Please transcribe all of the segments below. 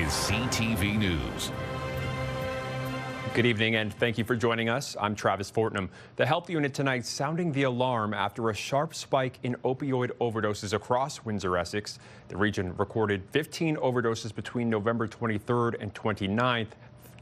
is CTV News. Good evening and thank you for joining us. I'm Travis Fortnum. The health unit tonight sounding the alarm after a sharp spike in opioid overdoses across Windsor, Essex. The region recorded 15 overdoses between November 23rd and 29th,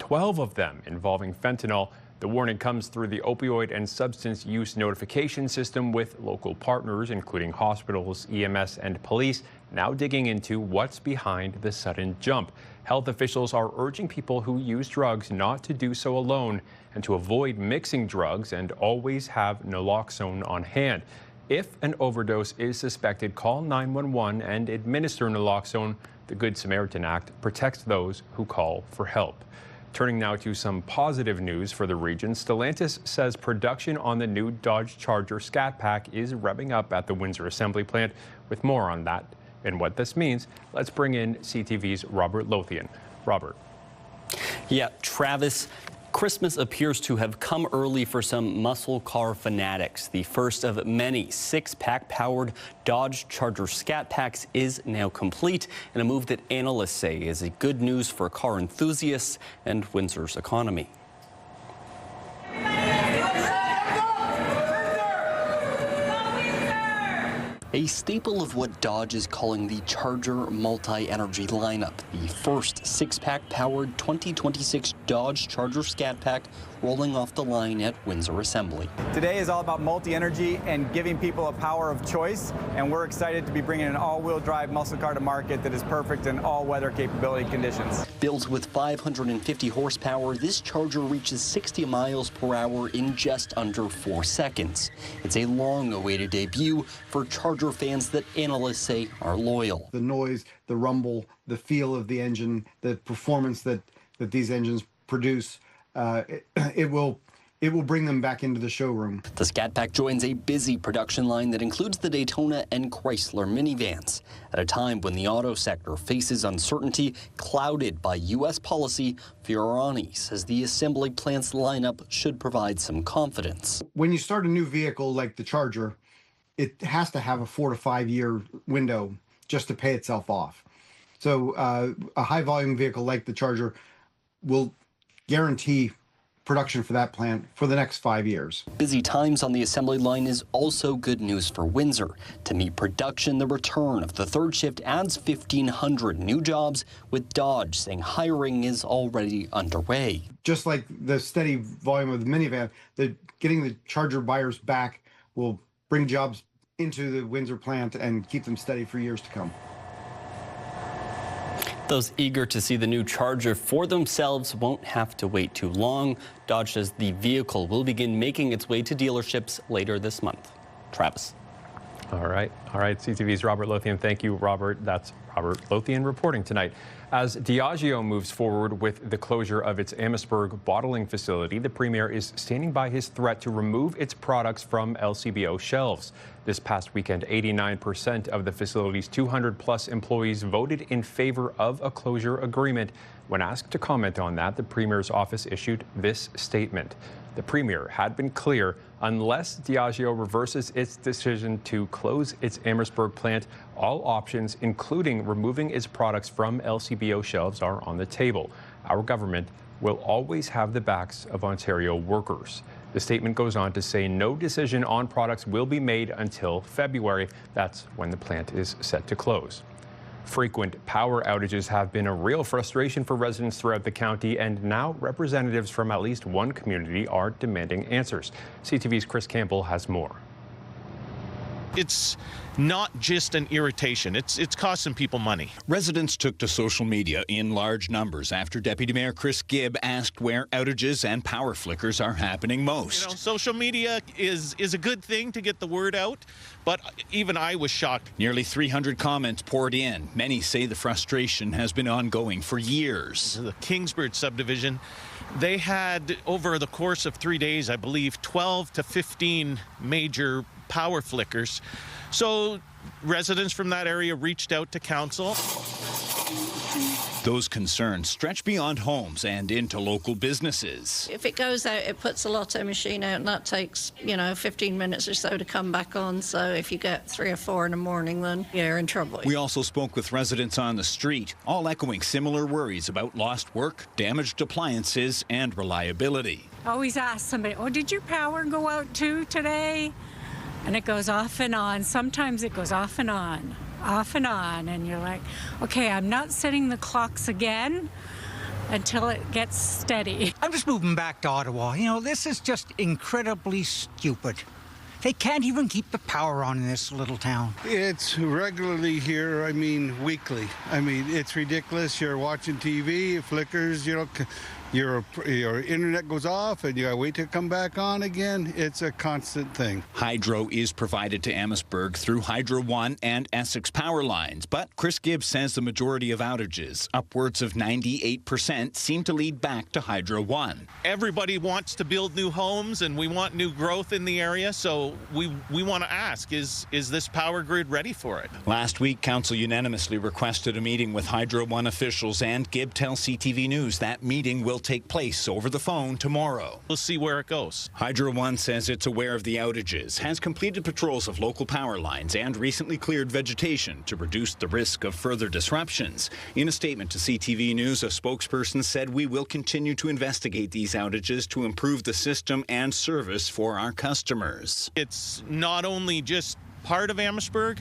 12 of them involving fentanyl. The warning comes through the opioid and substance use notification system, with local partners, including hospitals, EMS, and police, now digging into what's behind the sudden jump. Health officials are urging people who use drugs not to do so alone and to avoid mixing drugs and always have naloxone on hand. If an overdose is suspected, call 911 and administer naloxone. The Good Samaritan Act protects those who call for help. Turning now to some positive news for the region. Stellantis says production on the new Dodge Charger Scat Pack is revving up at the Windsor Assembly Plant. With more on that and what this means, let's bring in CTV's Robert Lothian. Robert. Yeah, Travis, Christmas appears to have come early for some muscle car fanatics. The first of many six-pack powered Dodge Charger Scat Packs is now complete, and a move that analysts say is a good news for car enthusiasts and Windsor's economy. A staple of what Dodge is calling the Charger multi-energy lineup, the first six-pack powered 2026 Dodge Charger Scat Pack rolling off the line at Windsor Assembly. Today is all about multi-energy and giving people a power of choice, and we're excited to be bringing an all-wheel drive muscle car to market that is perfect in all weather capability conditions. Built with 550 horsepower, this Charger reaches 60 miles per hour in just under 4 seconds. It's a long-awaited debut for Charger fans that analysts say are loyal. The noise, the rumble, the feel of the engine, the performance that these engines produce, it will bring them back into the showroom. The Scat Pack joins a busy production line that includes the Daytona and Chrysler minivans. At a time when the auto sector faces uncertainty clouded by U.S. policy, Fiorani says the assembly plant's lineup should provide some confidence. When you start a new vehicle like the Charger, it has to have a 4 to 5 year window just to pay itself off. So a high volume vehicle like the Charger will guarantee production for that plant for the next 5 years. Busy times on the assembly line is also good news for Windsor. To meet production, the return of the third shift adds 1,500 new jobs, with Dodge saying hiring is already underway. Just like the steady volume of the minivan, getting the Charger buyers back will bring jobs into the Windsor plant and keep them steady for years to come. Those eager to see the new Charger for themselves won't have to wait too long. Dodge says the vehicle will begin making its way to dealerships later this month. Travis. All right. CTV's Robert Lothian. Thank you, Robert. That's Robert Lothian reporting tonight. As Diageo moves forward with the closure of its Amherstburg bottling facility, the Premier is standing by his threat to remove its products from LCBO shelves. This past weekend, 89% of the facility's 200-plus employees voted in favor of a closure agreement. When asked to comment on that, the Premier's office issued this statement. The Premier had been clear, unless Diageo reverses its decision to close its Amherstburg plant, all options, including removing its products from LCBO shelves, are on the table. Our government will always have the backs of Ontario workers. The statement goes on to say no decision on products will be made until February. That's when the plant is set to close. Frequent power outages have been a real frustration for residents throughout the county, and now representatives from at least one community are demanding answers. CTV's Chris Campbell has more. It's not just an irritation. It's costing people money. Residents took to social media in large numbers after Deputy Mayor Chris Gibb asked where outages and power flickers are happening most. You know, social media is a good thing to get the word out, but even I was shocked. Nearly 300 comments poured in. Many say the frustration has been ongoing for years. The Kingsbridge subdivision, they had, over the course of 3 days, I believe, 12 to 15 major power flickers. So residents from that area reached out to council. Those concerns stretch beyond homes and into local businesses. If it goes out, it puts a lotto machine out, and that takes, 15 minutes or so to come back on. So if you get 3 or 4 in the morning, then you're in trouble. We also spoke with residents on the street, all echoing similar worries about lost work, damaged appliances, and reliability. I always ask somebody, did your power go out too today? And it goes off and on. Sometimes it goes off and on. And you're like, okay, I'm not setting the clocks again until it gets steady. I'm just moving back to Ottawa. This is just incredibly stupid. They can't even keep the power on in this little town. It's regularly here, weekly. It's ridiculous. You're watching TV, it flickers, your internet goes off and you gotta wait to come back on again. It's a constant thing. Hydro is provided to Amherstburg through Hydro One and Essex power lines, but Chris Gibbs says the majority of outages, upwards of 98%, seem to lead back to Hydro One. Everybody wants to build new homes and we want new growth in the area, so we want to ask, is this power grid ready for it? Last week, Council unanimously requested a meeting with Hydro One officials, and Gibb tells CTV News that meeting will take place over the phone tomorrow. We'll see where it goes. Hydro One says it's aware of the outages, has completed patrols of local power lines, and recently cleared vegetation to reduce the risk of further disruptions. In a statement to CTV News, a spokesperson said, "We will continue to investigate these outages to improve the system and service for our customers." It's not only just part of Amherstburg,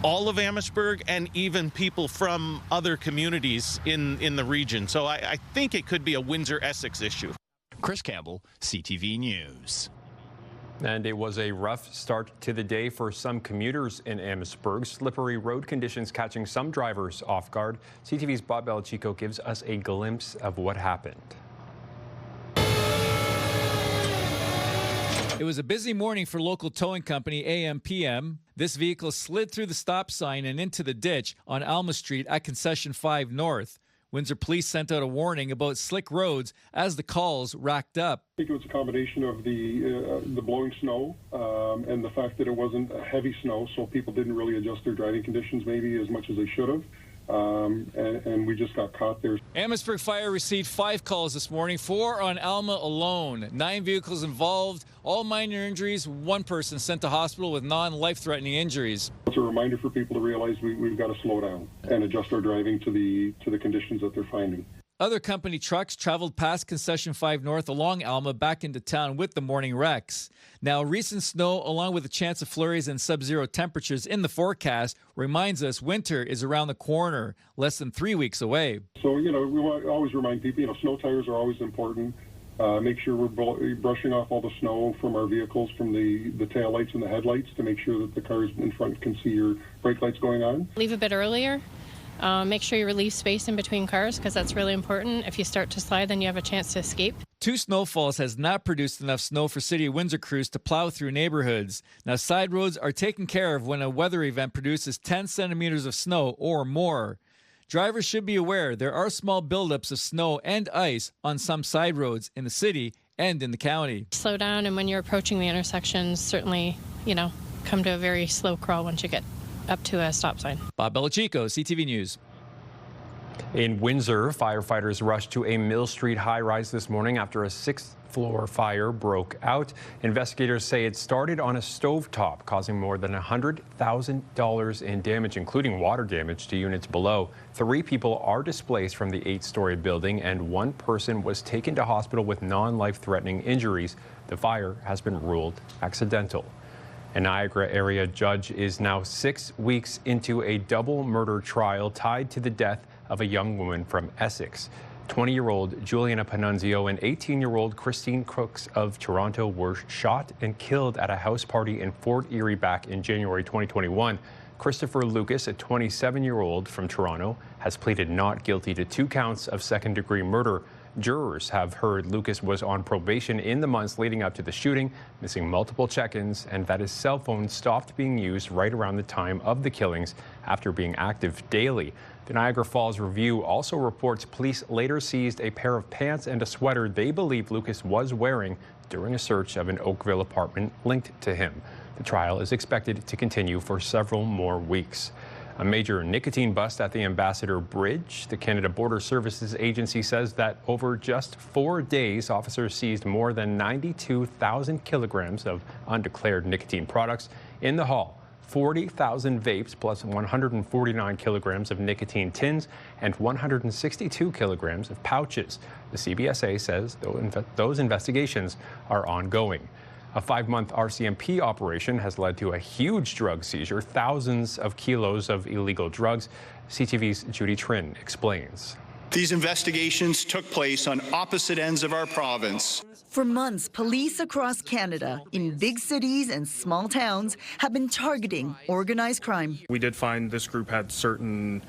all of Amherstburg, and even people from other communities in the region. So I think it could be a Windsor-Essex issue. Chris Campbell, CTV News. And it was a rough start to the day for some commuters in Amherstburg. Slippery road conditions catching some drivers off guard. CTV's Bob Belichico gives us a glimpse of what happened. It was a busy morning for local towing company AM/PM. This vehicle slid through the stop sign and into the ditch on Alma Street at Concession 5 North. Windsor Police sent out a warning about slick roads as the calls racked up. I think it was a combination of the blowing snow and the fact that it wasn't a heavy snow, so people didn't really adjust their driving conditions maybe as much as they should have. And we just got caught there. Amherstburg Fire received 5 calls this morning, 4 on Alma alone. 9 vehicles involved, all minor injuries, 1 person sent to hospital with non-life-threatening injuries. It's a reminder for people to realize we've got to slow down and adjust our driving to the conditions that they're finding. Other company trucks traveled past Concession 5 North along Alma back into town with the morning wrecks. Now, recent snow, along with a chance of flurries and sub-zero temperatures in the forecast, reminds us winter is around the corner, less than 3 weeks away. So, we want to always remind people, snow tires are always important. Make sure we're brushing off all the snow from our vehicles, from the tail lights and the headlights, to make sure that the cars in front can see your brake lights going on. Leave a bit earlier. Make sure you relieve space in between cars, because that's really important. If you start to slide, then you have a chance to escape. 2 snowfalls has not produced enough snow for City of Windsor crews to plow through neighborhoods. Now, side roads are taken care of when a weather event produces 10 centimeters of snow or more. Drivers should be aware there are small buildups of snow and ice on some side roads in the city and in the county. Slow down, and when you're approaching the intersections, certainly, come to a very slow crawl once you get up to a stop sign. Bob Belichico, CTV News. In Windsor, firefighters rushed to a Mill Street high-rise this morning after a 6th-floor fire broke out. Investigators say it started on a stovetop, causing more than $100,000 in damage, including water damage to units below. 3 people are displaced from the 8-story building, and 1 person was taken to hospital with non-life-threatening injuries. The fire has been ruled accidental. A Niagara area judge is now 6 weeks into a double murder trial tied to the death of a young woman from Essex. 20-year-old Juliana Panunzio and 18-year-old Christine Crooks of Toronto were shot and killed at a house party in Fort Erie back in January 2021. Christopher Lucas, a 27-year-old from Toronto, has pleaded not guilty to 2 counts of second-degree murder. Jurors have heard Lucas was on probation in the months leading up to the shooting, missing multiple check-ins, and that his cell phone stopped being used right around the time of the killings after being active daily. The Niagara Falls Review also reports police later seized a pair of pants and a sweater they believe Lucas was wearing during a search of an Oakville apartment linked to him. The trial is expected to continue for several more weeks. A major nicotine bust at the Ambassador Bridge. The Canada Border Services Agency says that over just 4 days, officers seized more than 92,000 kilograms of undeclared nicotine products in the haul. 40,000 vapes plus 149 kilograms of nicotine tins and 162 kilograms of pouches. The CBSA says those investigations are ongoing. A 5-month RCMP operation has led to a huge drug seizure, thousands of kilos of illegal drugs. CTV's Judy Trin explains. These investigations took place on opposite ends of our province. For months, police across Canada, in big cities and small towns, have been targeting organized crime. We did find this group had certain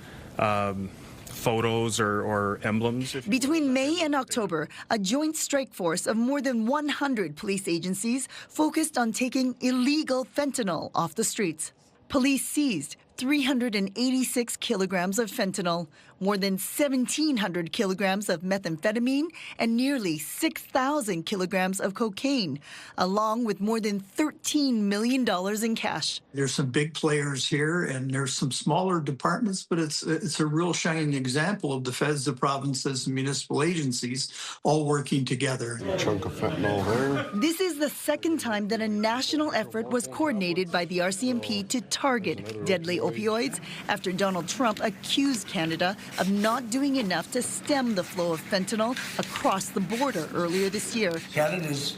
photos or emblems. Between May and October, a joint strike force of more than 100 police agencies focused on taking illegal fentanyl off the streets. Police seized 386 kilograms of fentanyl, more than 1,700 kilograms of methamphetamine, and nearly 6,000 kilograms of cocaine, along with more than $13 million in cash. There's some big players here, and there's some smaller departments, but it's a real shining example of the feds, the provinces, and municipal agencies all working together. A chunk of fentanyl there. This is the second time that a national effort was coordinated by the RCMP to target deadly opioids after Donald Trump accused Canada of not doing enough to stem the flow of fentanyl across the border earlier this year. Canada's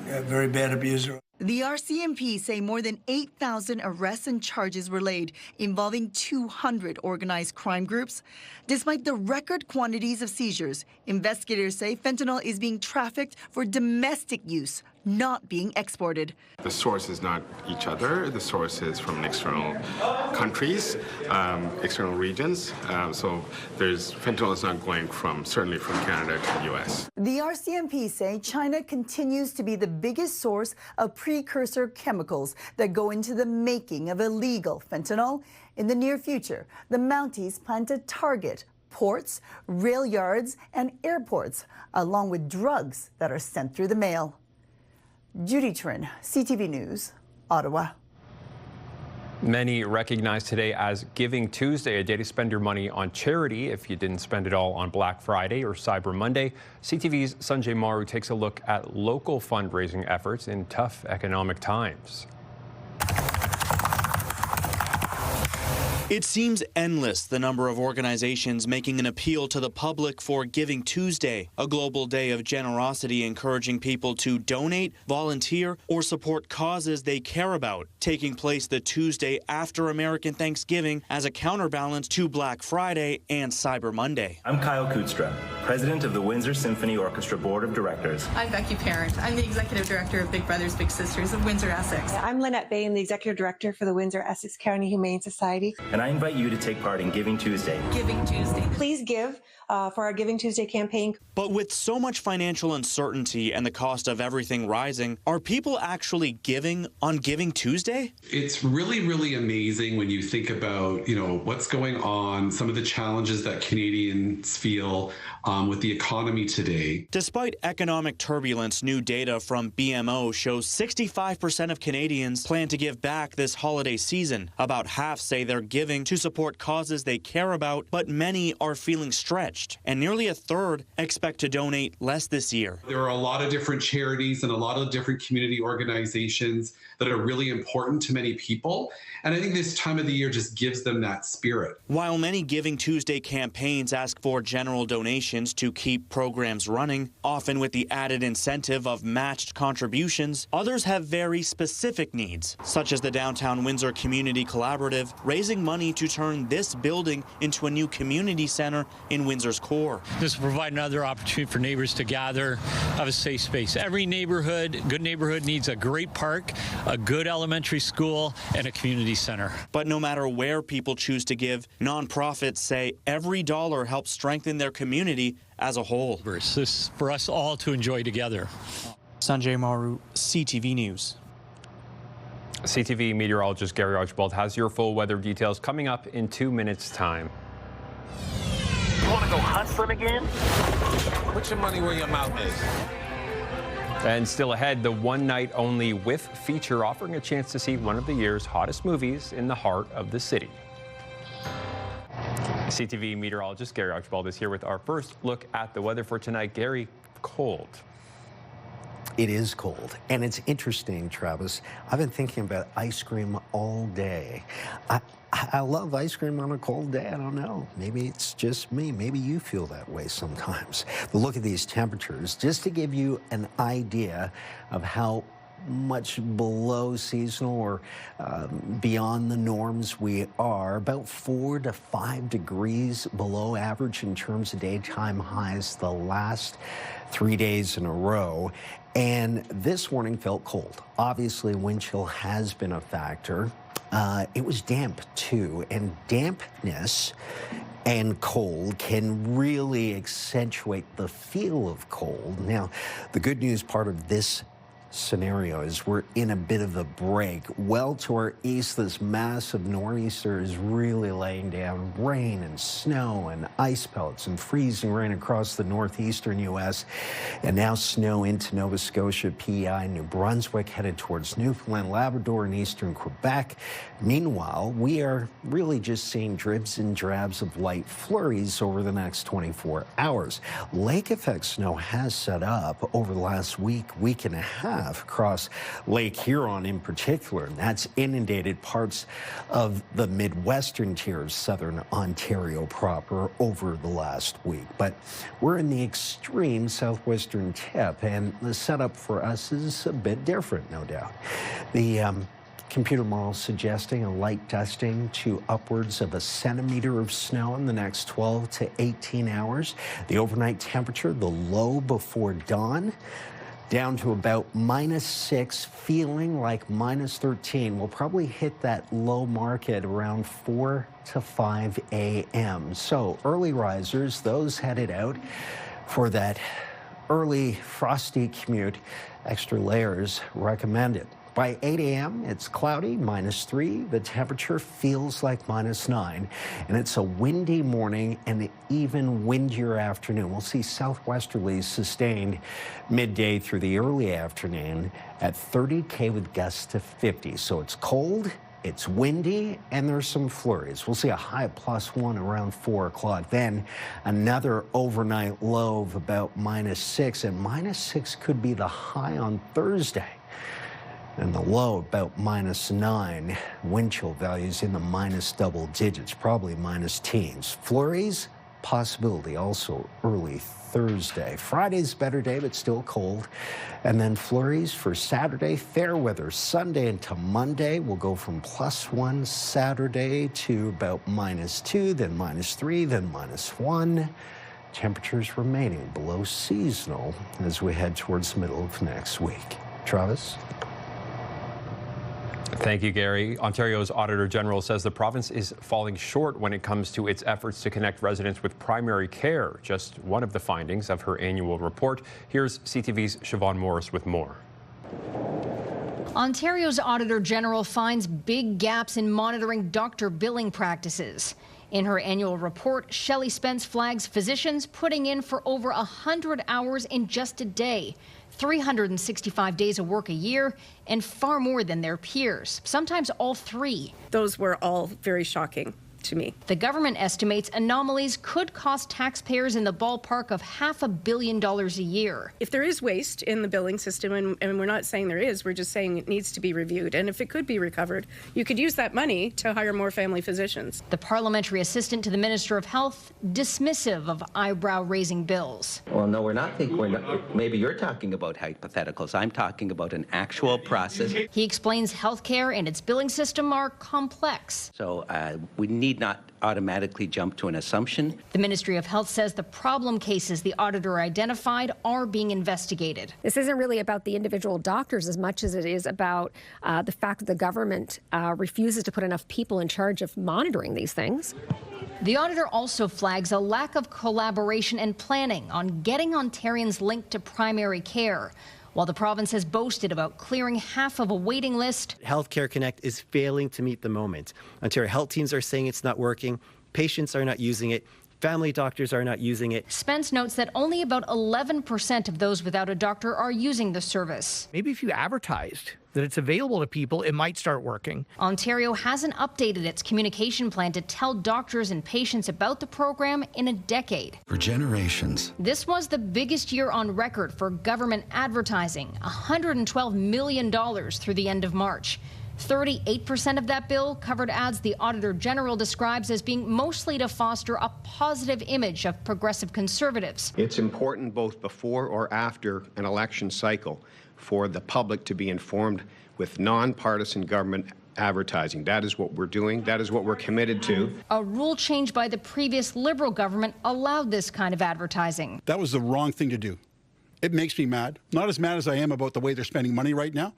a very bad abuser. The RCMP say more than 8,000 arrests and charges were laid involving 200 organized crime groups. Despite the record quantities of seizures, investigators say fentanyl is being trafficked for domestic use, not being exported. The source is not each other. The source is from external countries, external regions. So fentanyl is not going certainly from Canada to the U.S. The RCMP say China continues to be the biggest source of precursor chemicals that go into the making of illegal fentanyl. In the near future, the Mounties plan to target ports, rail yards, and airports, along with drugs that are sent through the mail. Judy Trin, CTV News, Ottawa. Many recognize today as Giving Tuesday, a day to spend your money on charity if you didn't spend it all on Black Friday or Cyber Monday. CTV's Sanjay Maru takes a look at local fundraising efforts in tough economic times. It seems endless, the number of organizations making an appeal to the public for Giving Tuesday, a global day of generosity encouraging people to donate, volunteer, or support causes they care about, taking place the Tuesday after American Thanksgiving as a counterbalance to Black Friday and Cyber Monday. I'm Kyle Kutstra, president of the Windsor Symphony Orchestra Board of Directors. I'm Becky Parent. I'm the executive director of Big Brothers Big Sisters of Windsor Essex. I'm Lynette Bay. I'm the executive director for the Windsor Essex County Humane Society. And I invite you to take part in Giving Tuesday. Giving Tuesday. Please give for our Giving Tuesday campaign. But with so much financial uncertainty and the cost of everything rising, are people actually giving on Giving Tuesday? It's really, really amazing when you think about, what's going on, some of the challenges that Canadians feel with the economy today. Despite economic turbulence, new data from BMO shows 65% of Canadians plan to give back this holiday season. About half say they're giving to support causes they care about, but many are feeling stretched, and nearly a third expect to donate less this year. There are a lot of different charities and a lot of different community organizations that are really important to many people, and I think this time of the year just gives them that spirit. While many Giving Tuesday campaigns ask for general donations to keep programs running, often with the added incentive of matched contributions, others have very specific needs, such as the Downtown Windsor Community Collaborative, raising money to turn this building into a new community center in Windsor's core. This will provide another opportunity for neighbors to gather, have a safe space. Every good neighborhood needs a great park, a good elementary school, and a community center. But no matter where people choose to give, nonprofits say every dollar helps strengthen their community as a whole. This is for us all to enjoy together. Sanjay Maru, CTV News. CTV meteorologist Gary Archibald has your full weather details coming up in 2 minutes' time. You want to go hustling again? Put your money where your mouth is. And still ahead, the one-night-only WIF feature offering a chance to see one of the year's hottest movies in the heart of the city. CTV meteorologist Gary Archibald is here with our first look at the weather for tonight. Gary, cold. It is cold, and it's interesting, Travis. I've been thinking about ice cream all day. I love ice cream on a cold day. I don't know. Maybe it's just me. Maybe you feel that way sometimes. But look at these temperatures, just to give you an idea of how much below seasonal or beyond the norms we are. About 4 to 5 degrees below average in terms of daytime highs the last 3 days in a row. And this morning felt cold. Obviously, wind chill has been a factor. It was damp too, and dampness and cold can really accentuate the feel of cold. Now, the good news part of this scenario is we're in a bit of a break. Well to our east, this massive nor'easter is really laying down rain and snow and ice pellets and freezing rain across the northeastern U.S. and now snow into Nova Scotia, PEI, New Brunswick, headed towards Newfoundland, Labrador, and eastern Quebec. Meanwhile, we are really just seeing dribs and drabs of light flurries over the next 24 hours. Lake effect snow has set up over the last week and a half across Lake Huron in particular, and that's inundated parts of the Midwestern tier of southern Ontario proper over the last week. But we're in the extreme southwestern tip, and the setup for us is a bit different, no doubt. The computer model suggesting a light dusting to upwards of 1 centimeter of snow in the next 12 to 18 hours. The overnight temperature, the low before dawn, down to about -6, feeling like -13. We'll probably hit that low mark at around 4 to 5 a.m. So early risers, those headed out for that early frosty commute, extra layers recommended. By 8 a.m., it's cloudy, -3. The temperature feels like -9. And it's a windy morning and an even windier afternoon. We'll see southwesterlies sustained midday through the early afternoon at 30 with gusts to 50. So it's cold, it's windy, and there's some flurries. We'll see a high of +1 around 4 o'clock. Then another overnight low of about -6, and -6 could be the high on Thursday. And the low about -9. Wind chill values in the minus double digits, probably minus teens. Flurries, possibility also early Thursday. Friday's a better day, but still cold. And then flurries for Saturday, fair weather. Sunday into Monday will go from +1 Saturday to about -2, then -3, then -1. Temperatures remaining below seasonal as we head towards the middle of next week. Travis? Thank you, Gary. Ontario's Auditor General says the province is falling short when it comes to its efforts to connect residents with primary care. Just one of the findings of her annual report. Here's CTV's Siobhan Morris with more. Ontario's Auditor General finds big gaps in monitoring doctor billing practices. In her annual report, Shelley Spence flags physicians putting in for over 100 hours in just a day, 365 days of work a year, and far more than their peers, sometimes all three. Those were all very shocking to me. The government estimates anomalies could cost taxpayers in the ballpark of $500 million a year. If there is waste in the billing system, and we're not saying there is, we're just saying it needs to be reviewed. And if it could be recovered, you could use that money to hire more family physicians. The parliamentary assistant to the Minister of Health, dismissive of eyebrow-raising bills. Well, no, we're not. Maybe you're talking about hypotheticals. I'm talking about an actual process. He explains healthcare and its billing system are complex. So we need not automatically jump to an assumption. The Ministry of Health says the problem cases the auditor identified are being investigated. This isn't really about the individual doctors as much as it is about the fact that the government refuses to put enough people in charge of monitoring these things. The auditor also flags a lack of collaboration and planning on getting Ontarians linked to primary care. While the province has boasted about clearing half of a waiting list, Healthcare Connect is failing to meet the moment. Ontario health teams are saying it's not working, patients are not using it, family doctors are not using it. Spence notes that only about 11% of those without a doctor are using the service. Maybe if you advertised that it's available to people, it might start working. Ontario hasn't updated its communication plan to tell doctors and patients about the program in a decade. For generations. This was the biggest year on record for government advertising, $112 million through the end of March. 38% of that bill covered ads the Auditor General describes as being mostly to foster a positive image of progressive conservatives. It's important both before or after an election cycle for the public to be informed with nonpartisan government advertising. That is what we're doing. That is what we're committed to. A rule change by the previous Liberal government allowed this kind of advertising. That was the wrong thing to do. It makes me mad. Not as mad as I am about the way they're spending money right now.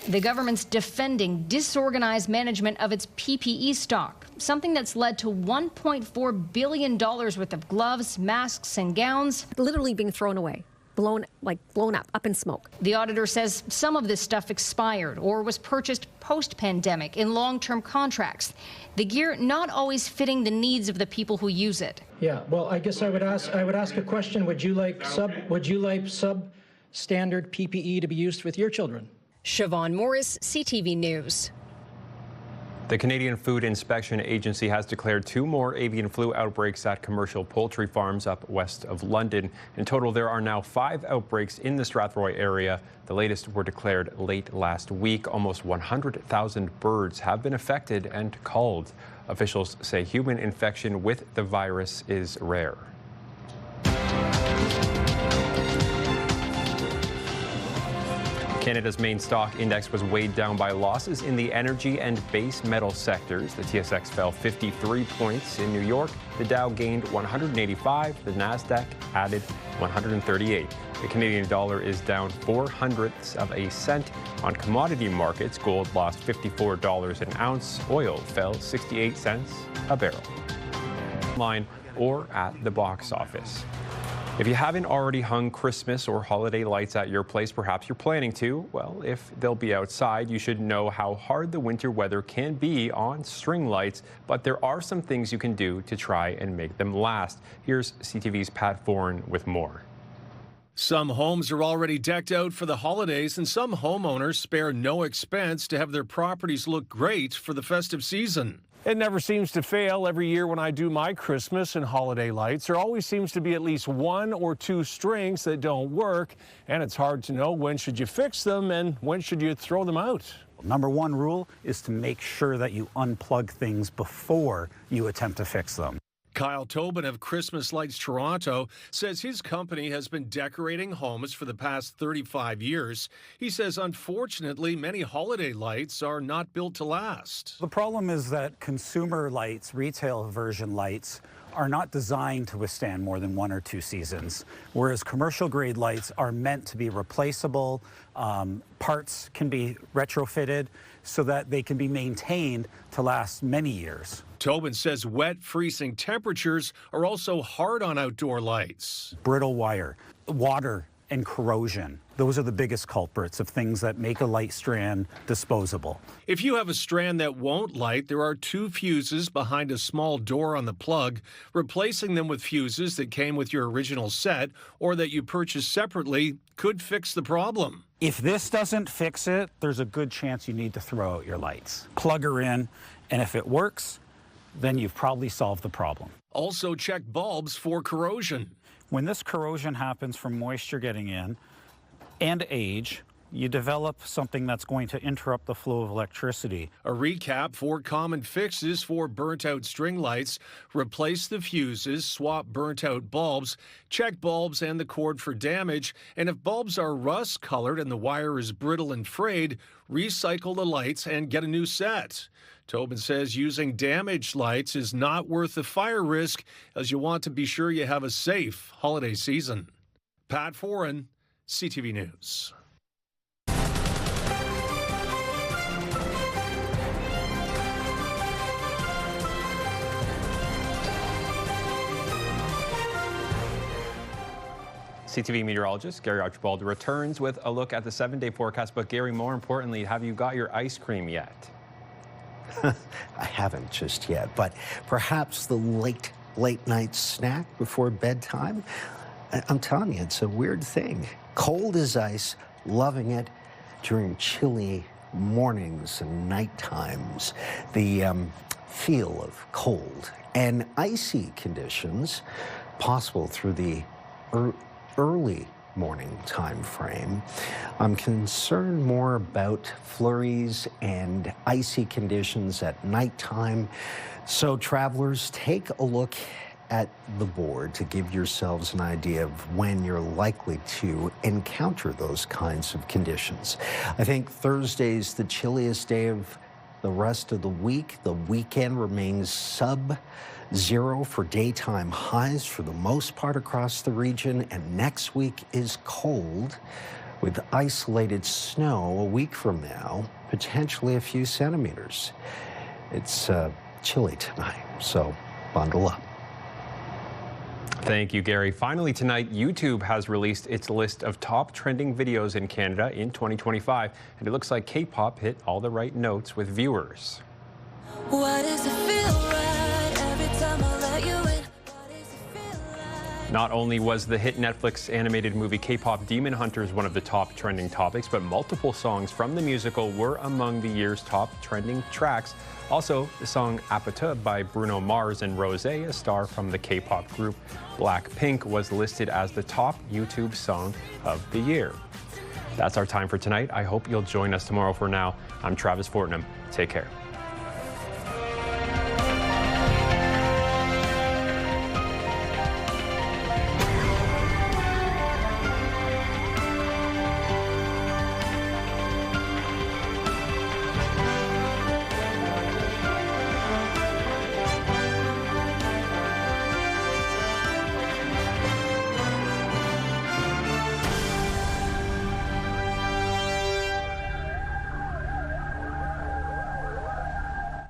The government's defending disorganized management of its PPE stock, something that's led to $1.4 billion worth of gloves, masks, and gowns literally being thrown away. Blown up in smoke. The auditor says some of this stuff expired or was purchased post-pandemic in long-term contracts. The gear not always fitting the needs of the people who use it. Yeah, well, I guess I would ask a question. Would you like substandard PPE to be used with your children? Siobhan Morris, CTV News. The Canadian Food Inspection Agency has declared 2 more avian flu outbreaks at commercial poultry farms up west of London. In total, there are now 5 outbreaks in the Strathroy area. The latest were declared late last week. Almost 100,000 birds have been affected and culled. Officials say human infection with the virus is rare. Canada's main stock index was weighed down by losses in the energy and base metal sectors. The TSX fell 53 points in New York. The Dow gained 185. The Nasdaq added 138. The Canadian dollar is down 0.04 cents on commodity markets. Gold lost $54 an ounce. Oil fell 68 cents a barrel. Online or at the box office. If you haven't already hung Christmas or holiday lights at your place, perhaps you're planning to. Well, if they'll be outside, you should know how hard the winter weather can be on string lights, but there are some things you can do to try and make them last. Here's CTV's Pat Foran with more. Some homes are already decked out for the holidays, and some homeowners spare no expense to have their properties look great for the festive season. It never seems to fail. Every year when I do my Christmas and holiday lights, there always seems to be at least 1 or 2 strings that don't work, and it's hard to know when should you fix them and when should you throw them out. Number 1 rule is to make sure that you unplug things before you attempt to fix them. Kyle Tobin of Christmas Lights Toronto says his company has been decorating homes for the past 35 years. He says, unfortunately, many holiday lights are not built to last. The problem is that consumer lights, retail version lights, are not designed to withstand more than 1 or 2 seasons, whereas commercial grade lights are meant to be replaceable. Parts can be retrofitted so that they can be maintained to last many years. Tobin says wet, freezing temperatures are also hard on outdoor lights. Brittle wire, water, and corrosion. Those are the biggest culprits of things that make a light strand disposable. If you have a strand that won't light, there are 2 fuses behind a small door on the plug. Replacing them with fuses that came with your original set or that you purchased separately could fix the problem. If this doesn't fix it, there's a good chance you need to throw out your lights. Plug her in, and if it works, then you've probably solved the problem. Also check bulbs for corrosion. When this corrosion happens from moisture getting in and age, you develop something that's going to interrupt the flow of electricity. A recap: 4 common fixes for burnt-out string lights. Replace the fuses, swap burnt-out bulbs, check bulbs and the cord for damage, and if bulbs are rust-colored and the wire is brittle and frayed, recycle the lights and get a new set. Tobin says using damaged lights is not worth the fire risk, as you want to be sure you have a safe holiday season. Pat Foran, CTV News. CTV meteorologist Gary Archibald returns with a look at the 7-day forecast. But Gary, more importantly, have you got your ice cream yet? I haven't just yet, but perhaps the late night snack before bedtime. I'm telling you, it's a weird thing. Cold as ice, loving it. during chilly mornings and night times. The feel of cold and icy conditions possible through the early morning time frame. I'm concerned more about flurries and icy conditions at nighttime. So travelers, take a look at the board to give yourselves an idea of when you're likely to encounter those kinds of conditions. I think Thursday's the chilliest day of the rest of the week. The weekend remains sub-zero for daytime highs for the most part across the region, and next week is cold with isolated snow a week from now, potentially a few centimeters. It's chilly tonight, so bundle up. Thank you, Gary. Finally tonight, YouTube has released its list of top trending videos in Canada in 2025, and it looks like K-pop hit all the right notes with viewers. Why does it feel right every time I let you in? Not only was the hit Netflix animated movie K-pop Demon Hunters one of the top trending topics, but multiple songs from the musical were among the year's top trending tracks. Also, the song Apata by Bruno Mars and Rosé, a star from the K-pop group Blackpink, was listed as the top YouTube song of the year. That's our time for tonight. I hope you'll join us tomorrow. For now, I'm Travis Fortnum. Take care.